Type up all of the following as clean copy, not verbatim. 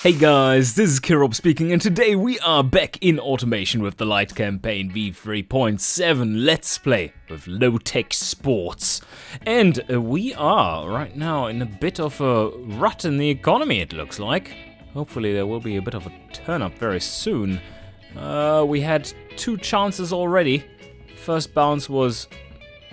Hey guys, this is Kirop speaking, and today we are back in Automation with the Lite Campaign V3.7 Let's Play with low-tech sports. And we are right now in a bit of a rut in the economy, it looks like. Hopefully there will be a bit of a turn-up very soon. We had 2 chances already. First bounce was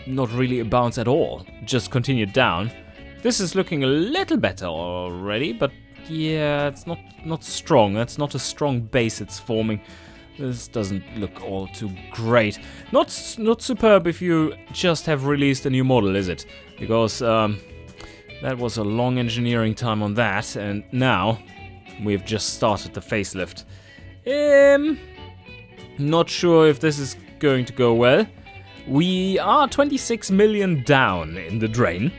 not really a bounce at all, just continued down. This is looking a little better already, but yeah, it's not strong. That's not a strong base it's forming. This doesn't look all too great. Not superb if you just have released a new model, is it? Because that was a long engineering time on that, and now we've just started the facelift. Not sure if this is going to go well. We are 26 million down in the drain.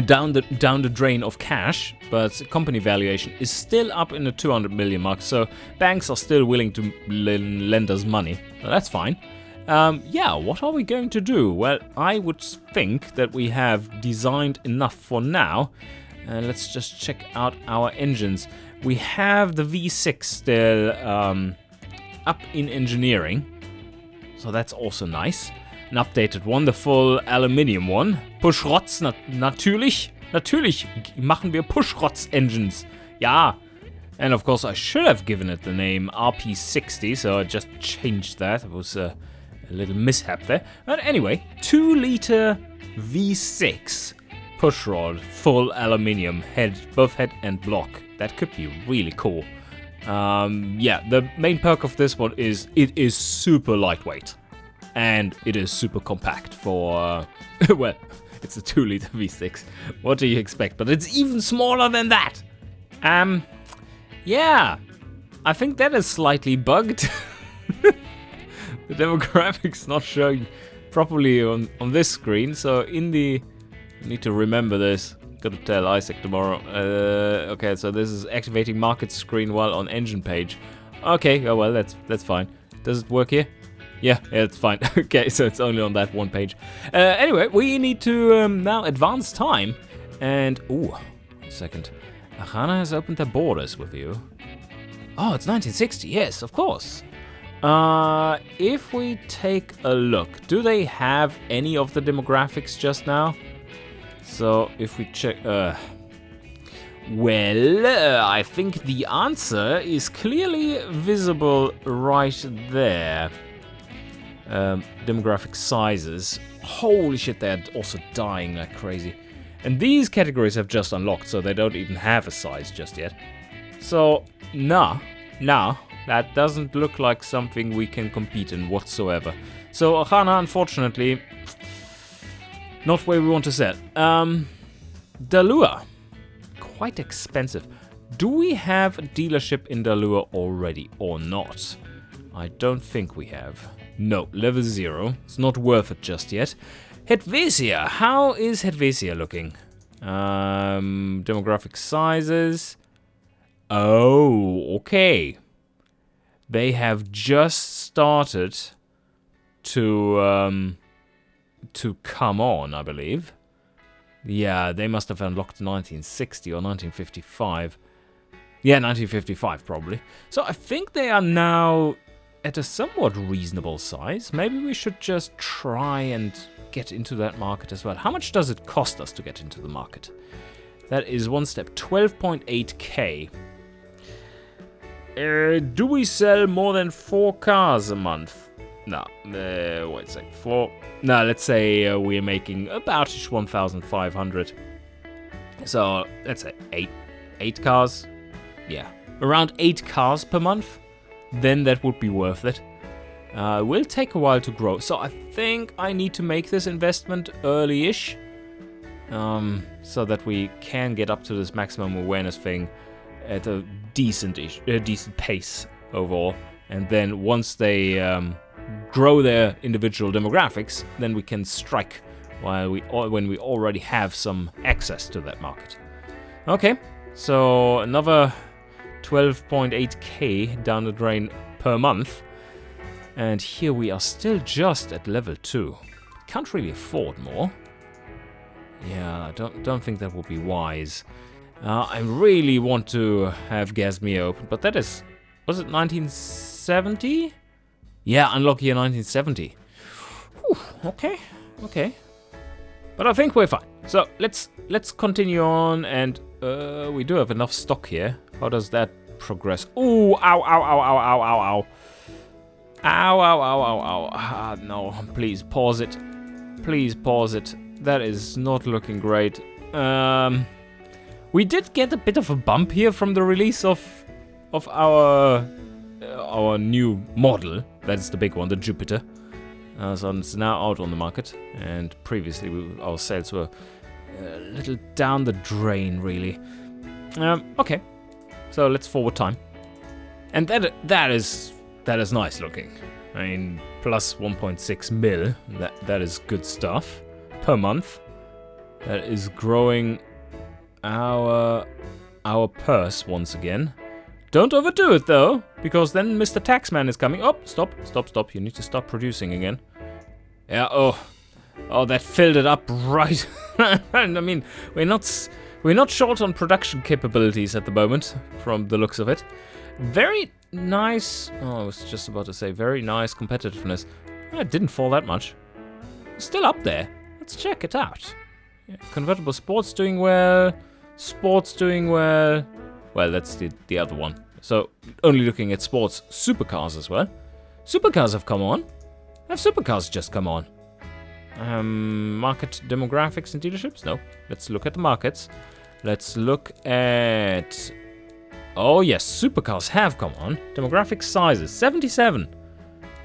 Down the drain of cash, but company valuation is still up in the 200 million mark, so banks are still willing to lend us money. So that's fine. Yeah, what are we going to do? Well, I would think that we have designed enough for now. Let's just check out our engines. We have the V6 still up in engineering, so that's also nice. An updated one, the full aluminium one. Pushrotz, natürlich machen wir Pushrotz-Engines. Ja. And of course I should have given it the name RP60, so I just changed that. It was a little mishap there. But anyway, 2-liter V6 pushrod, full aluminium, both head and block. That could be really cool. Yeah, the main perk of this one is it is super lightweight. And it is super compact for, well, it's a 2-liter V6. What do you expect? But it's even smaller than that. Yeah, I think that is slightly bugged. The demographics not showing properly on this screen. So I need to remember this. Gotta tell Isaac tomorrow. Okay, so this is activating market screen while on engine page. Okay, oh well, that's fine. Does it work here? Yeah, it's fine. Okay, so it's only on that one page. Anyway, we need to now advance time. And, ooh, a second. Ahana has opened their borders with you. Oh, it's 1960. Yes, of course. If we take a look, do they have any of the demographics just now? So, if we check... Well, I think the answer is clearly visible right there. Demographic sizes. Holy shit, they're also dying like crazy. And these categories have just unlocked, so they don't even have a size just yet. So, nah, that doesn't look like something we can compete in whatsoever. So, Ahana, unfortunately, not where we want to set. Dalua, quite expensive. Do we have a dealership in Dalua already or not? I don't think we have. No, level 0. It's not worth it just yet. Helvetia. How is Helvetia looking? Demographic sizes. Oh, okay. They have just started to come on, I believe. Yeah, they must have unlocked 1960 or 1955. Yeah, 1955 probably. So I think they are now at a somewhat reasonable size. Maybe we should just try and get into that market as well. How much does it cost us to get into the market? That is one step, 12.8k. Do we sell more than 4 cars a month? No, wait a sec, 4. No, let's say we're making about 1,500. So let's say 8 cars. Yeah, around 8 cars per month. Then that would be worth it. Will take a while to grow, so I think I need to make this investment early-ish, so that we can get up to this maximum awareness thing at a decent pace overall. And then once they grow their individual demographics, then we can strike when we already have some access to that market. Okay, so another 12.8k down the drain per month. And here we are still just at level 2. Can't really afford more. Yeah, I don't think that would be wise. I really want to have Gasmere open, but that is... Was it 1970? Yeah, unlock year 1970. Whew, okay. But I think we're fine. So let's continue on, and we do have enough stock here. How does that progress? Ooh, ow. Ow. No, please pause it. Please pause it. That is not looking great. We did get a bit of a bump here from the release of our new model. That's the big one, the Jupiter. So it's now out on the market, and previously our sales were a little down the drain, really. Okay, so let's forward time, and that is nice looking. I mean, plus 1.6 mil. That is good stuff per month. That is growing our purse once again. Don't overdo it though, because then Mr. Taxman is coming. Oh, stop. You need to stop producing again. Yeah, oh, that filled it up right. I mean, we're not short on production capabilities at the moment, from the looks of it. Very nice. Oh, I was just about to say very nice competitiveness. It didn't fall that much. Still up there. Let's check it out. Yeah, convertible sports doing well. Sports doing well. Well, that's the other one. So, only looking at sports, supercars as well. Supercars have come on. Have supercars just come on? Market demographics and dealerships? No. Let's look at the markets. Let's look at... Oh yes, supercars have come on. Demographic sizes, 77.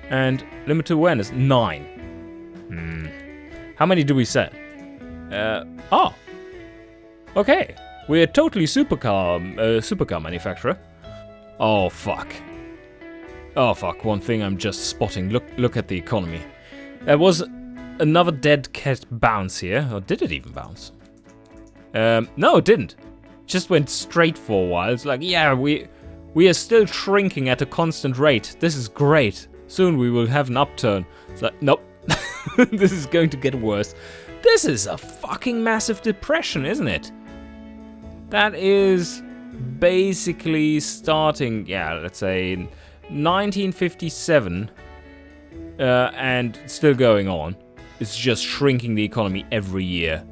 And limited awareness, 9. How many do we sell? Okay. We're a totally supercar manufacturer. Oh fuck. One thing I'm just spotting. Look at the economy. There was another dead cat bounce here. Or did it even bounce? No, it didn't. Just went straight for a while. It's like, yeah, we are still shrinking at a constant rate. This is great. Soon we will have an upturn. It's like, nope. This is going to get worse. This is a fucking massive depression, isn't it? That is basically starting, yeah, let's say 1957, and still going on. It's just shrinking the economy every year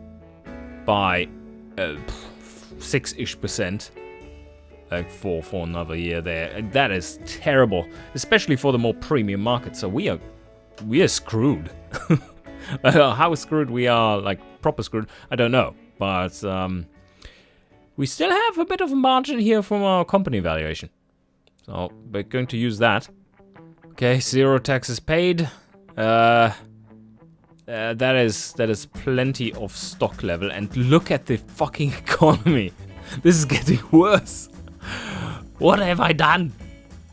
by 6-ish%. Like for another year there. And that is terrible, especially for the more premium market. So we are screwed. How screwed we are, like proper screwed, I don't know. But we still have a bit of a margin here from our company valuation. So we're going to use that. Okay, 0 taxes paid. That is plenty of stock level. And look at the fucking economy. This is getting worse. What have I done?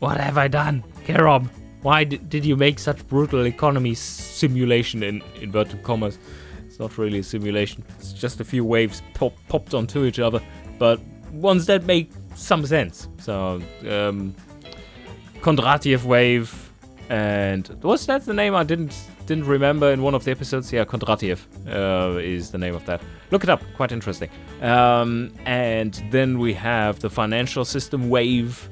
Kerob, why did you make such brutal economy simulation in inverted commas? It's not really a simulation. It's just a few waves popped onto each other, but ones that make some sense. So, Kondratiev wave, and was that the name I didn't remember in one of the episodes? Yeah, Kondratiev is the name of that. Look it up, quite interesting. And then we have the financial system wave,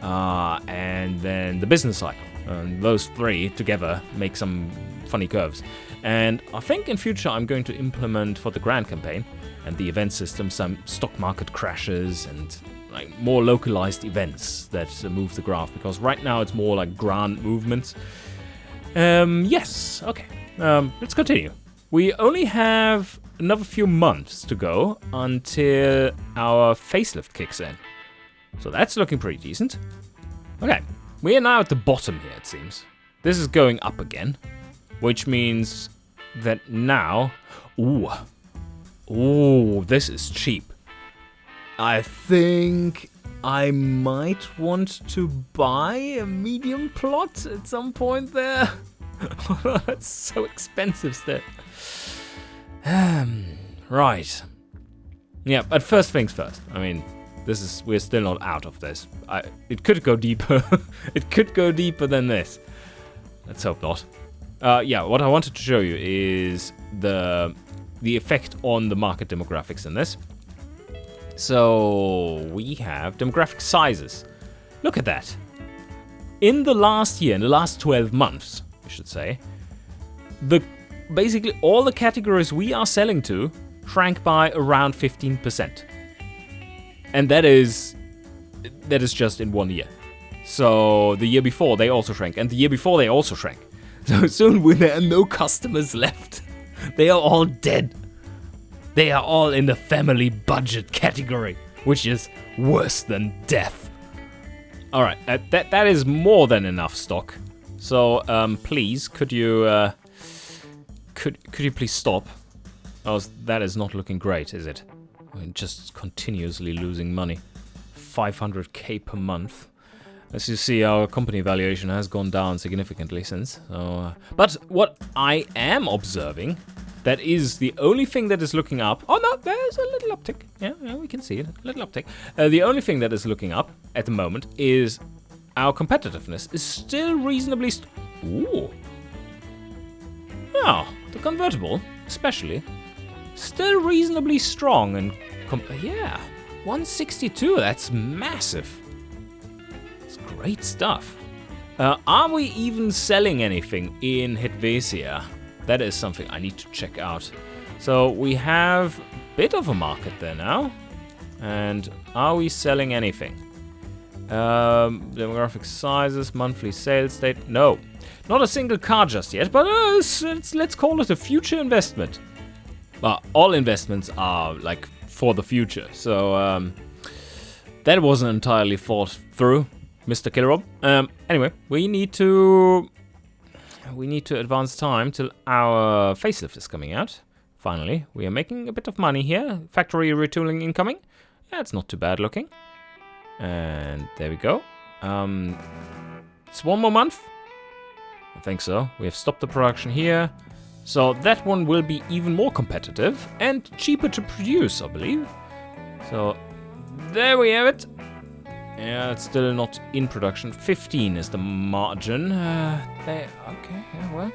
and then the business cycle. And those three together make some funny curves. And I think in future I'm going to implement for the Grand campaign and the event system some stock market crashes and like more localized events that move the graph, because right now it's more like grand movements. Yes, okay. Let's continue. We only have another few months to go until our facelift kicks in. So that's looking pretty decent. Okay, we are now at the bottom here, it seems. This is going up again, which means that now... Ooh, this is cheap. I think I might want to buy a medium plot at some point there. That's so expensive still. Right. Yeah, but first things first. I mean, we're still not out of this. It could go deeper. It could go deeper than this. Let's hope not. Yeah, what I wanted to show you is the effect on the market demographics in this. So we have demographic sizes. Look at that. In the last year, in the last 12 months, I should say, basically all the categories we are selling to shrank by around 15%. And that is just in 1 year. So the year before they also shrank, and the year before they also shrank. So soon when there are no customers left, they are all dead. They are all in the family budget category, which is worse than death. Alright, that is more than enough stock. So please, could you please stop? Oh, that is not looking great, is it? We're just continuously losing money. 500k per month. As you see, our company valuation has gone down significantly since. So, but what I am observing, that is the only thing that is looking up. Oh no, there's a little uptick. Yeah, we can see it. A little uptick. The only thing that is looking up at the moment is our competitiveness is still reasonably. Ooh. Yeah, the convertible, especially, still reasonably strong and yeah, 162. That's massive. Great stuff. Are we even selling anything in Helvetia? That is something I need to check out. So we have a bit of a market there now. And are we selling anything? Demographic sizes, monthly sales date. No, not a single car just yet, but let's call it a future investment. Well, all investments are like for the future. So that wasn't entirely thought through. Mr. Killerob. Anyway, we need to advance time till our facelift is coming out. Finally, we are making a bit of money here. Factory retooling incoming. Yeah, it's not too bad looking. And there we go. It's 1 more month. I think so. We have stopped the production here. So that one will be even more competitive and cheaper to produce, I believe. So there we have it. Yeah, it's still not in production. 15 is the margin. Okay, yeah, well.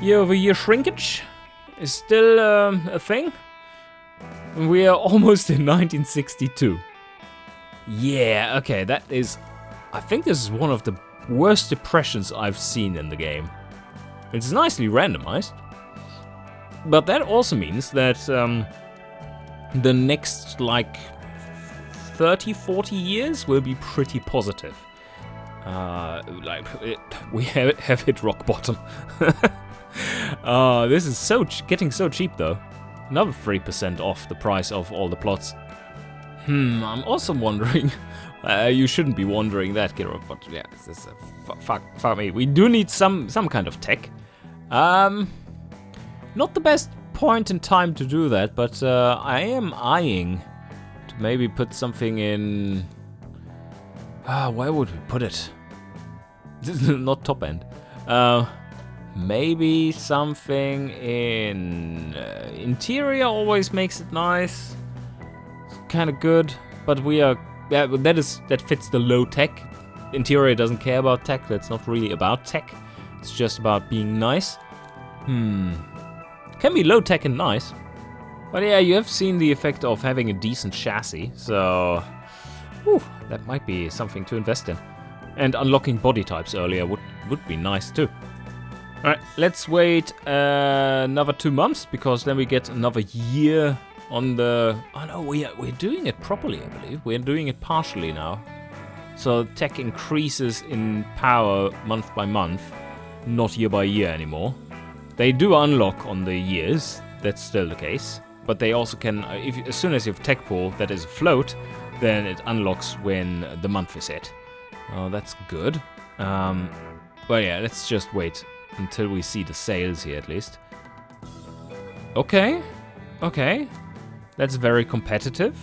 Year-over-year shrinkage is still a thing. We are almost in 1962. Yeah, okay, that is... I think this is one of the worst depressions I've seen in the game. It's nicely randomized. But that also means that the next, like... 30-40 years will be pretty positive. We have hit rock bottom. This is getting so cheap though. Another 3% off the price of all the plots. I'm also wondering. You shouldn't be wondering that, Kiro, but yeah, this is fuck me. We do need some kind of tech. Not the best point in time to do that, but I am eyeing. Maybe put something in... where would we put it? Not top end. Maybe something in... interior always makes it nice. It's kind of good. But we are... Yeah, that fits the low tech. Interior doesn't care about tech. That's not really about tech. It's just about being nice. Can be low tech and nice. But yeah, you have seen the effect of having a decent chassis, so that might be something to invest in. And unlocking body types earlier would be nice too. Alright, let's wait another 2 months, because then we get another year on the... Oh no, we're doing it properly, I believe. We're doing it partially now. So tech increases in power month by month, not year by year anymore. They do unlock on the years, that's still the case. But they also can, as soon as you have tech pool that is afloat, then it unlocks when the month is hit. Oh, that's good. But yeah, let's just wait until we see the sales here at least. Okay. That's very competitive.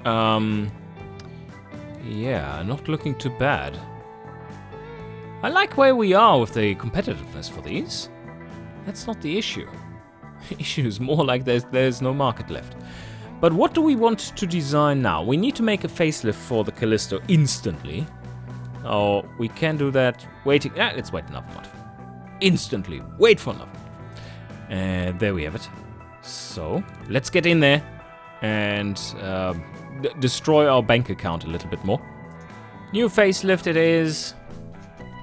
Yeah, not looking too bad. I like where we are with the competitiveness for these. That's not the issue. The issue is more like there's no market left. But what do we want to design now? We need to make a facelift for the Callisto instantly. Oh, we can do that waiting. Let's wait another month. Instantly. Wait for another month. And there we have it. So, let's get in there and destroy our bank account a little bit more. New facelift it is.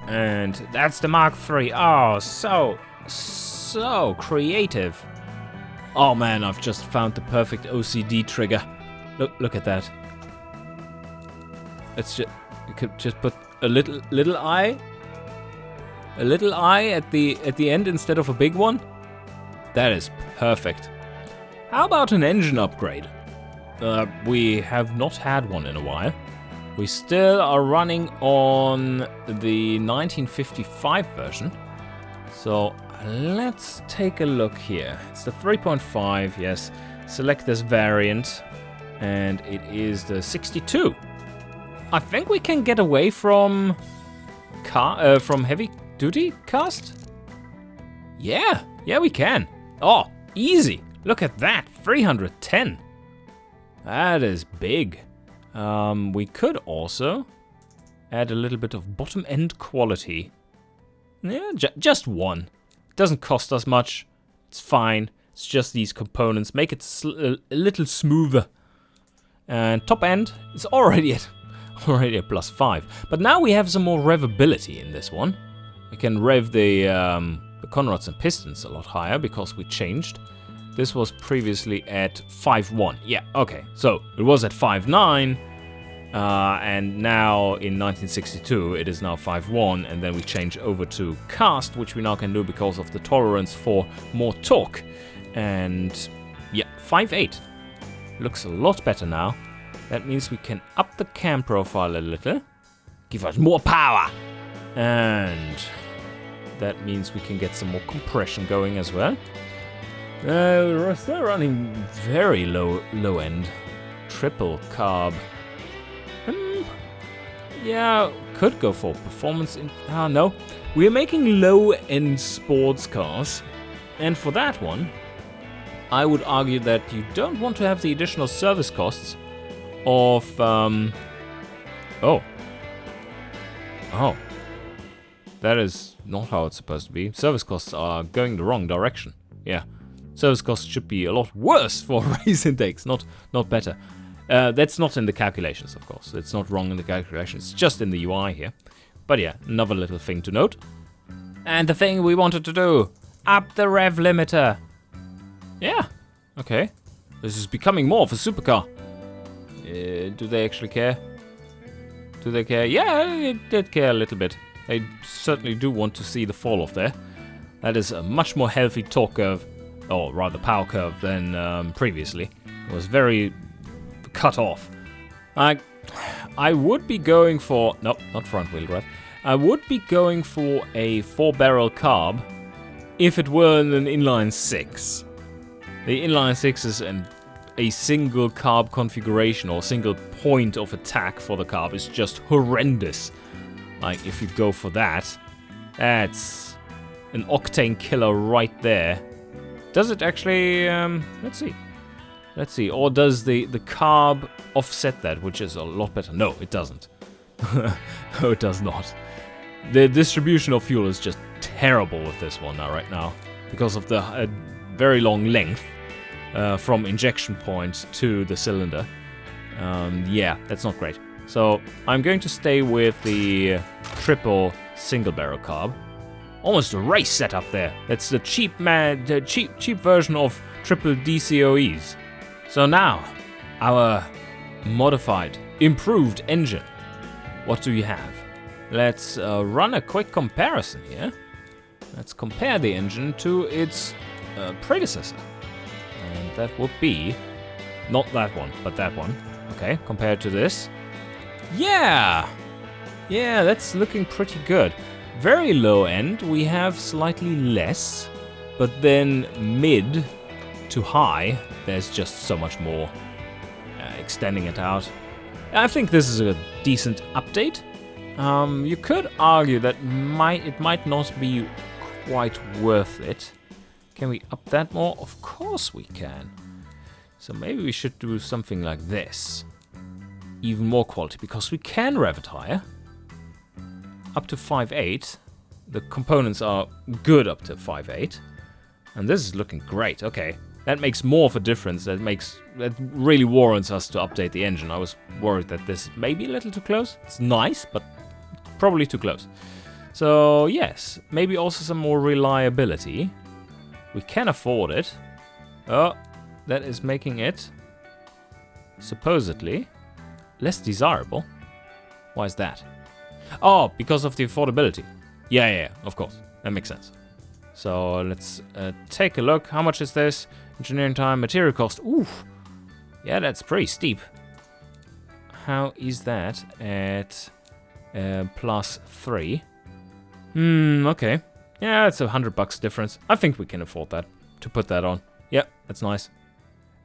And that's the Mark III. Oh, so creative. Oh man, I've just found the perfect OCD trigger. Look at that. Let's just, you could just put a little eye at the end instead of a big one. That is perfect. How about an engine upgrade? We have not had one in a while. We still are running on the 1955 version. So let's take a look here. It's the 3.5, yes. Select this variant, and it is the 62. I think we can get away from heavy duty cast. Yeah, we can. Oh, easy. Look at that, 310. That is big. We could also add a little bit of bottom end quality. Yeah, just one. It doesn't cost us much. It's fine. It's just these components. Make it a little smoother. And top end is already at +5. But now we have some more revability in this one. We can rev the conrods and pistons a lot higher because we changed. This was previously at 5.1. Yeah, okay. So it was at 5.9, and now in 1962 it is now 5.1, and then we change over to cast, which we now can do because of the tolerance for more torque. And yeah, 5.8 looks a lot better now. That means we can up the cam profile a little, give us more power, and that means we can get some more compression going as well. We're still running very low end. Triple carb. Yeah, could go for performance. No. We're making low end sports cars. And for that one, I would argue that you don't want to have the additional service costs of... Oh. That is not how it's supposed to be. Service costs are going the wrong direction. Yeah. Service costs should be a lot worse for race intakes, not better. That's not in the calculations, of course. It's not wrong in the calculations. It's just in the UI here. But yeah, another little thing to note. And the thing we wanted to do, up the rev limiter. Yeah, okay. This is becoming more of a supercar. Do they actually care? Do they care? Yeah, they did care a little bit. They certainly do want to see the fall off there. That is a much more healthy torque curve. Or rather power curve than previously. It was very cut off. I would be going for... Nope, not front wheel drive. I would be going for a 4-barrel carb if it were an inline 6. The inline 6 is a single carb configuration or single point of attack for the carb is just horrendous. Like if you go for that, that's an octane killer right there. Does it actually, let's see, or does the carb offset that, which is a lot better? No, it doesn't. No, it does not. The distribution of fuel is just terrible with this one right now, because of the very long length from injection point to the cylinder. Yeah, that's not great. So I'm going to stay with the triple single barrel carb. Almost a race setup there. That's the cheap version of triple DCOEs. So now, our modified, improved engine. What do you have? Let's run a quick comparison here. Let's compare the engine to its predecessor. And that would be, not that one, but that one. Okay, compared to this. Yeah, that's looking pretty good. Very low end, we have slightly less, but then mid to high, there's just so much more extending it out. I think this is a decent update. You could argue that it might not be quite worth it. Can we up that more? Of course we can. So maybe we should do something like this. Even more quality, because we can rev it higher. Up to 5.8. The components are good up to 5.8. And this is looking great. Okay, That makes more of a difference. That really warrants us to update the engine. I was worried that this may be a little too close. It's nice, but probably too close. So yes, maybe also some more reliability. We can afford it. Oh, that is making it supposedly less desirable. Why is that? Oh, because of the affordability. Yeah, of course. That makes sense. So let's take a look. How much is this? Engineering time, material cost. Oof. Yeah, that's pretty steep. How is that at +3? Okay. Yeah, it's $100 difference. I think we can afford that, to put that on. Yeah, that's nice.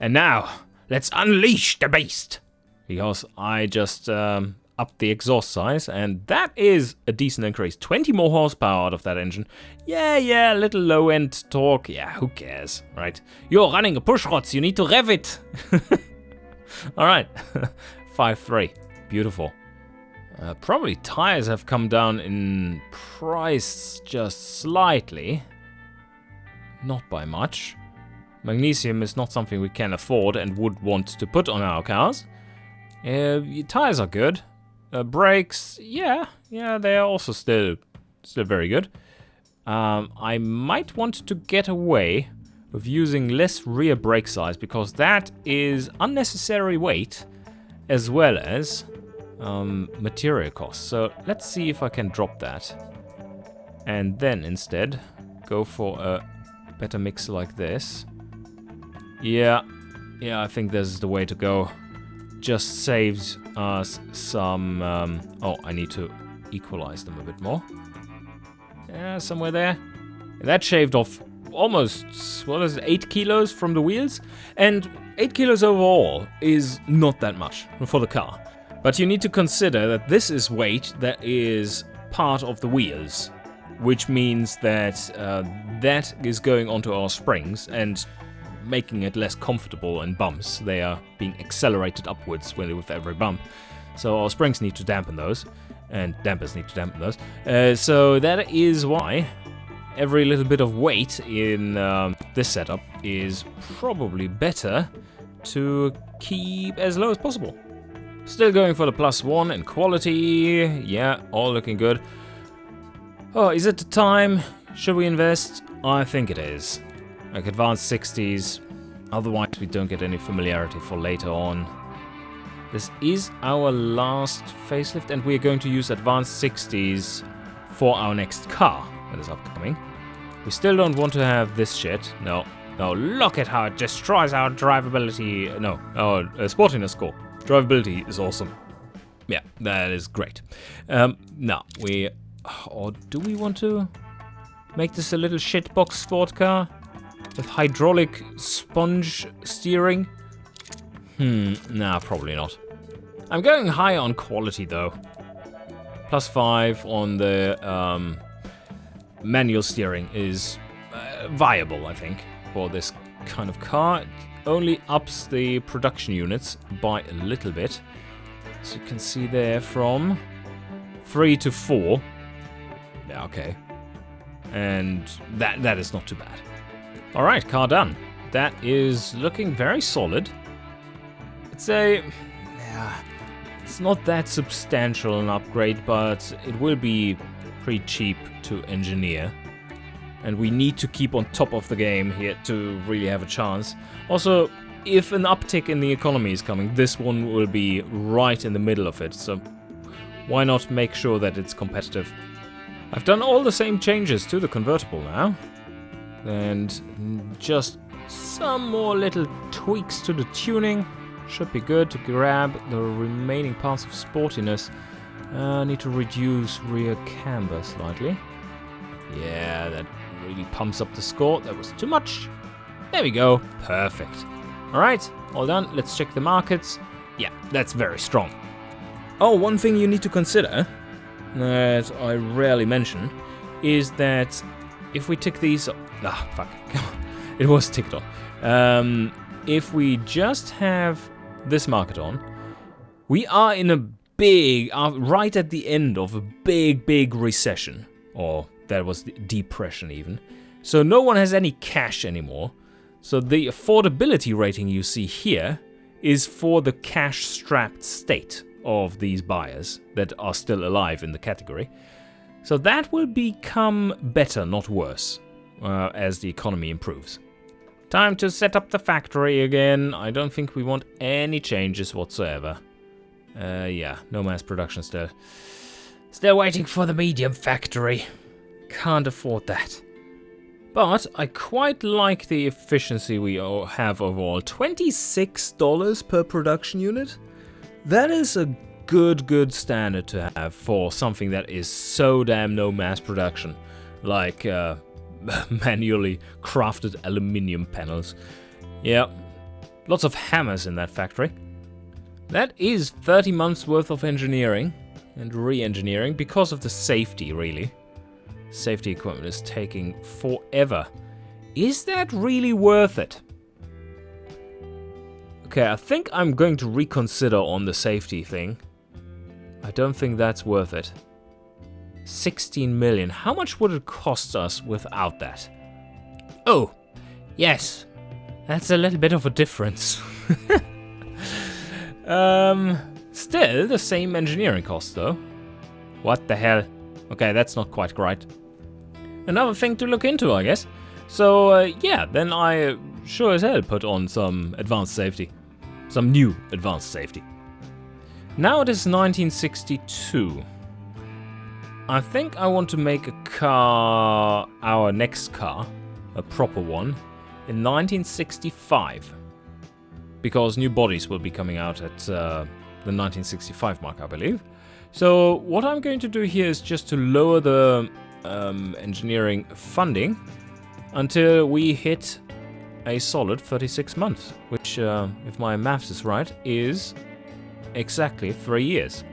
And now, let's unleash the beast. Because I just upped the exhaust size, and that is a decent increase. 20 more horsepower out of that engine. Yeah, a little low-end torque. Yeah, who cares, right? You're running a pushrods, you need to rev it. All right, 5.3, beautiful. Probably tires have come down in price just slightly. Not by much. Magnesium is not something we can afford and would want to put on our cars. Tires are good. Brakes, yeah, they are also still very good. I might want to get away with using less rear brake size because that is unnecessary weight as well as material costs. So let's see if I can drop that and then instead go for a better mix like this. Yeah, I think this is the way to go. Just saves us some... oh, I need to equalize them a bit more. Yeah, somewhere there. That shaved off almost, 8 kilos from the wheels? And 8 kilos overall is not that much for the car. But you need to consider that this is weight that is part of the wheels, which means that that is going onto our springs and making it less comfortable in bumps. They are being accelerated upwards with every bump. So our springs need to dampen those, and dampers need to dampen those. So that is why every little bit of weight in this setup is probably better to keep as low as possible. Still going for the +1 in quality. Yeah, all looking good. Oh, is it the time? Should we invest? I think it is. Like advanced 60s, otherwise we don't get any familiarity for later on. This is our last facelift and we're going to use advanced 60s for our next car that is upcoming. We still don't want to have this shit. No, look at how it destroys our drivability. No, our sportiness score. Drivability is awesome. Yeah, that is great. Now, or do we want to make this a little shitbox sport car? With hydraulic sponge steering? Nah, probably not. I'm going high on quality though. +5 on the manual steering is viable, I think, for this kind of car. It only ups the production units by a little bit. So you can see there from 3 to 4. Yeah, okay. And that is not too bad. Alright, car done. That is looking very solid. It's not that substantial an upgrade, but it will be pretty cheap to engineer. And we need to keep on top of the game here to really have a chance. Also, if an uptick in the economy is coming, this one will be right in the middle of it. So why not make sure that it's competitive? I've done all the same changes to the convertible now. And just some more little tweaks to the tuning should be good to grab the remaining parts of sportiness. Need to reduce rear camber slightly. Yeah, that really pumps up the score. That was too much. There we go. Perfect. Alright, all done. Let's check the markets. Yeah, that's very strong. Oh, one thing you need to consider that I rarely mention is that if we tick these... Ah, fuck. It was ticked on. If we just have this market on, we are in a big... right at the end of a big recession. Or that was the depression even. So no one has any cash anymore. So the affordability rating you see here is for the cash-strapped state of these buyers that are still alive in the category. So that will become better, not worse, as the economy improves. Time to set up the factory again. I don't think we want any changes whatsoever. Yeah, no mass production still. Still waiting for the medium factory. Can't afford that. But I quite like the efficiency we have overall. $26 per production unit? That is a good standard to have for something that is so damn no mass production. Like manually crafted aluminium panels. Yeah, lots of hammers in that factory. That is 30 months worth of engineering and re-engineering because of the safety, really. Safety equipment is taking forever. Is that really worth it? Okay, I think I'm going to reconsider on the safety thing. I don't think that's worth it. 16 million. How much would it cost us without that? Oh, yes. That's a little bit of a difference. Still the same engineering cost though. What the hell? Okay, that's not quite right. Another thing to look into, I guess. So, yeah, then I sure as hell put on some advanced safety. Some new advanced safety. Now it is 1962. I think I want to make a car, our next car, a proper one, in 1965. Because new bodies will be coming out at the 1965 mark, I believe. So what I'm going to do here is just to lower the engineering funding until we hit a solid 36 months, which, if my maths is right, is exactly 3 years.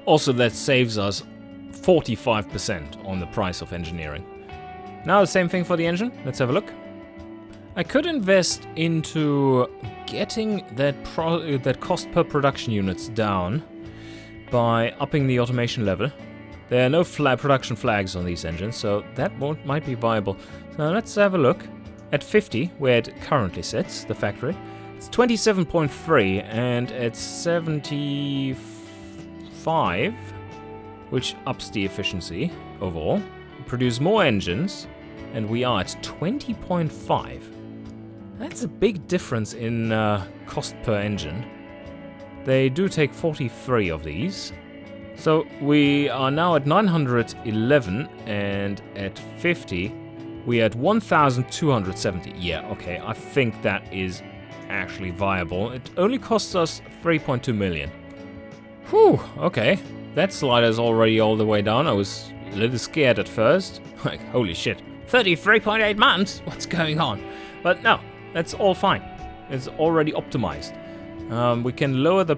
Also, that saves us 45% on the price of engineering. Now the same thing for the engine. Let's have a look. I could invest into getting that cost per production units down by upping the automation level. There are no production flags on these engines, so that might be viable. So let's have a look. At 50, where it currently sits, the factory, it's 27.3, and at 75, which ups the efficiency overall, we produce more engines, and we are at 20.5. That's a big difference in cost per engine. They do take 43 of these. So we are now at 911, and at 50, we're at 1,270. Yeah, okay, I think that is actually viable. It only costs us 3.2 million. Whew, okay. That slider's already all the way down. I was a little scared at first. Like, holy shit. 33.8 months? What's going on? But no, that's all fine. It's already optimized. We can lower the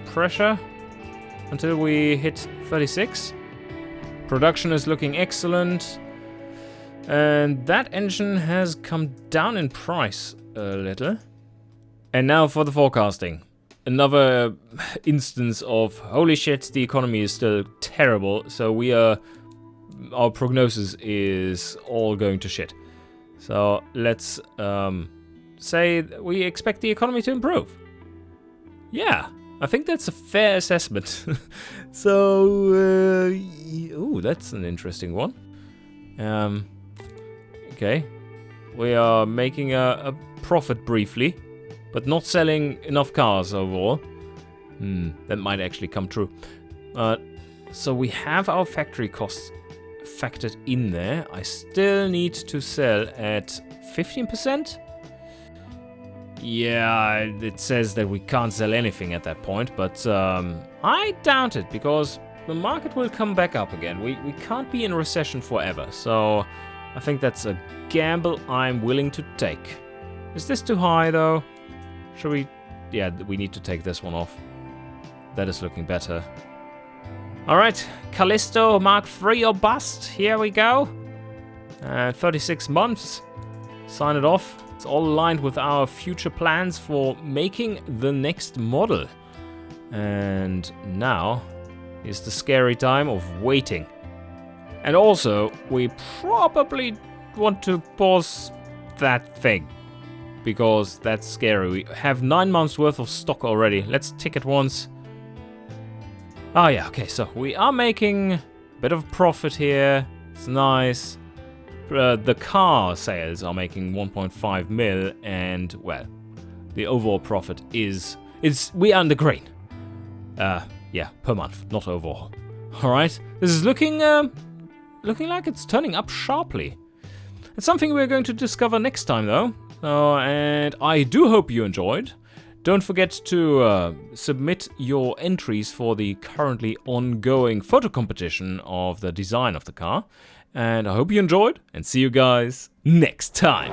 pressure until we hit 36. Production is looking excellent. And that engine has come down in price a little. And now for the forecasting. Another instance of, holy shit, the economy is still terrible. So our prognosis is all going to shit. So let's say we expect the economy to improve. Yeah, I think that's a fair assessment. So, ooh, that's an interesting one. Okay, we are making a profit briefly, but not selling enough cars overall. That might actually come true. So we have our factory costs factored in there. I still need to sell at 15%. Yeah, it says that we can't sell anything at that point, but I doubt it, because the market will come back up again. We can't be in recession forever, so I think that's a gamble I'm willing to take. Is this too high, though? Should we... Yeah, we need to take this one off. That is looking better. Alright, Callisto Mark III or bust. Here we go. 36 months. Sign it off. It's all aligned with our future plans for making the next model. And now is the scary time of waiting. And also, we probably want to pause that thing, because that's scary. We have 9 months worth of stock already. Let's tick it once. Oh yeah, okay, so we are making a bit of profit here. It's nice. The car sales are making 1.5 mil, and well, the overall profit is we are in the green. Yeah, per month, not overall. All right, this is looking like it's turning up sharply. It's something we're going to discover next time, though. And I do hope you enjoyed. Don't forget to submit your entries for the currently ongoing photo competition of the design of the car. And I hope you enjoyed, and see you guys next time.